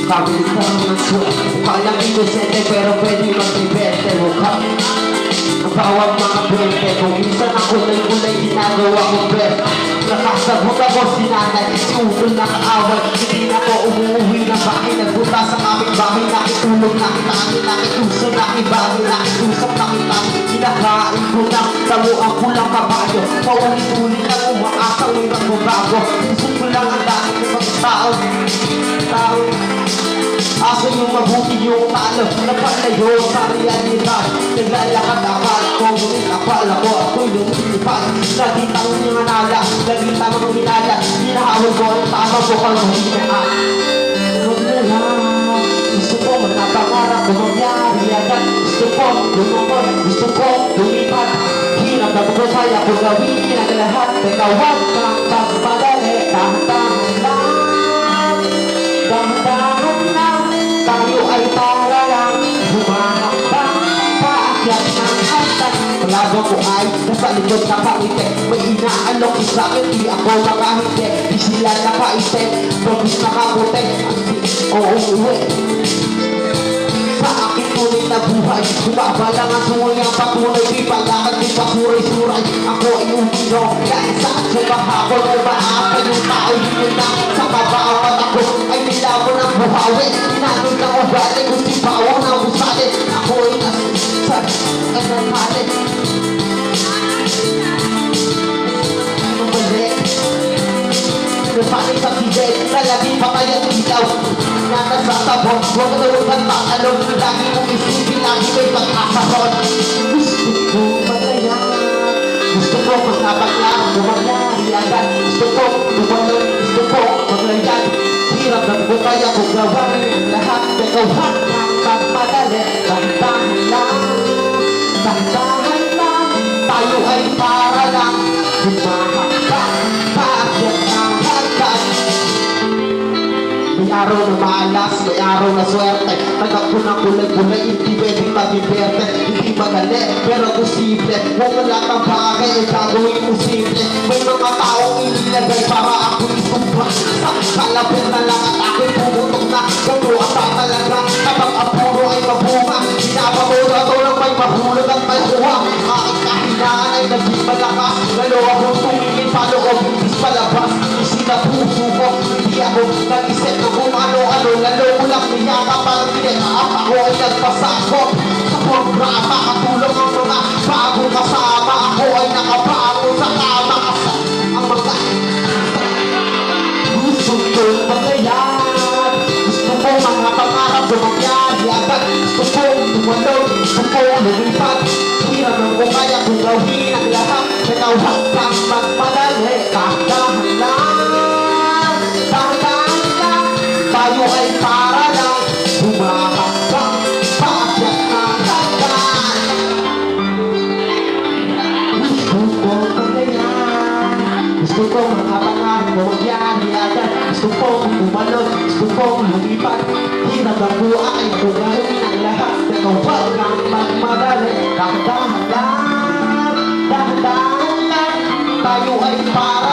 Pabilis ka ng swag, palang inosente pero pwede mag-ibente. Mukha ang bawat mga bente, kung minsan ang kulay-kulay ginagawa ko bet. Nakasagot ako si nanay, si utol nakaaway. Hindi na ko umuuwi ng bahay, nagpunta sa aming bahay. Nakitulog, nakitangin, nakituso, nakibangin, nakitusap, nakitangin. Kinakain ko ng taluan ko lang kabayo. Paulit-ulit lang umaasang may magbabago. Gusto ko lang ang dami ng mga tao. Aso yung mabuti yung talo, napalayo sa realidad. Naglalakad akala ko, ngunit akala ko ako'y lumilipad. Nagitang mga nala, nagitang mga minala. Hinahawag ko ang tama ko kung mahinaan. Huwag na lang, gusto ko manapangarap kung mangyari agad. Gusto ko lumukod, gusto ko lumipad. Hirap na ko kaya kung gawin ang lahat. Teka, huwag kang pagpadali, dahan-dahan lang. Dahan-dahan lang, tayo ay para lang humahambang paakyat ng hagdan. Malabo ko ay nasa likod na pangiti. May inaalok isa'kin, di ako makahiti. Di sila nakaisip, bagis nakaputi. Oo, uwi sa aking tunay na buhay. Bumabalang ang tunay ang patunay. Di palakad, di pasuray-suray. Ako ay umino, kahit saan sumahakot. Ay maapay yung tao, yun na sa kabawat ako ay nilaban ng buhawi. Inanod ng ugali, kung si bawang na usali. Ako ay nasasad, ay nanali. Ano balik? Napalit sa bigay, nalaging patay at ilaw. Nanasatabot, huwag na huwag ang makalong. Lagi mong isipin, lagi may pagkakaroon. Gusto ko magayan, gusto ko magkabaglang, bumagyari agad. Gusto ko lumalong, gusto ko maglayan. Hirap na po kaya kung gawin lahat. Teka, huwag kang magmadali. Dahan-dahan lang, dahan-dahan lang. Tayo ay para lang humahambang paakyat ng hagdan. May araw na maalas, may araw na swerte. Tagap ko ng kulay-kulay, hindi pwedeng mag-iberte. Hindi madali, pero posible. Huwag mo lahat ng bagay ay gagawin mo simple. May mga taong inilagay para ako isumpa. Sa kalapit na lang at ako'y pumutok na. Gagawa pa talaga, kapag apuro ay mabunga. Pinapamura to lang may mahulog at may huwa. Aking kahinaan ay naging malakas. Lalo akong tumingin paloob, imbis palabas. Isinapuso ko, hindi ako nag-isip na kung ano-ano. Lalo ko lang niyaka parang pinag-aap. Ako ay nagpasakot sa programa. Katulong ang mga bagong kasama. Ako ay nakabago sa kama. Ang mga gusto ko magayan. Gusto ko mga pangarap bumagyari agad. Gusto ko tumalong, gusto ko lumipad. Hirap lang ko kaya kung gawin ang lahat. Teka, huwag kang magmadali. Dahan-dahan lang, dahan-dahan lang. Tayo ay para lang humahambang paakyat ng hagdan. Gusto ko magayan, gusto ko mga pangarap bumagyari agad. Gusto ko umalog, gusto ko lumipad. Hirap ang buhay kung gawin ang lahat. Teka, huwag kang magmadali. Dahan-dahan lang, dahan-dahan lang. Tayo ay para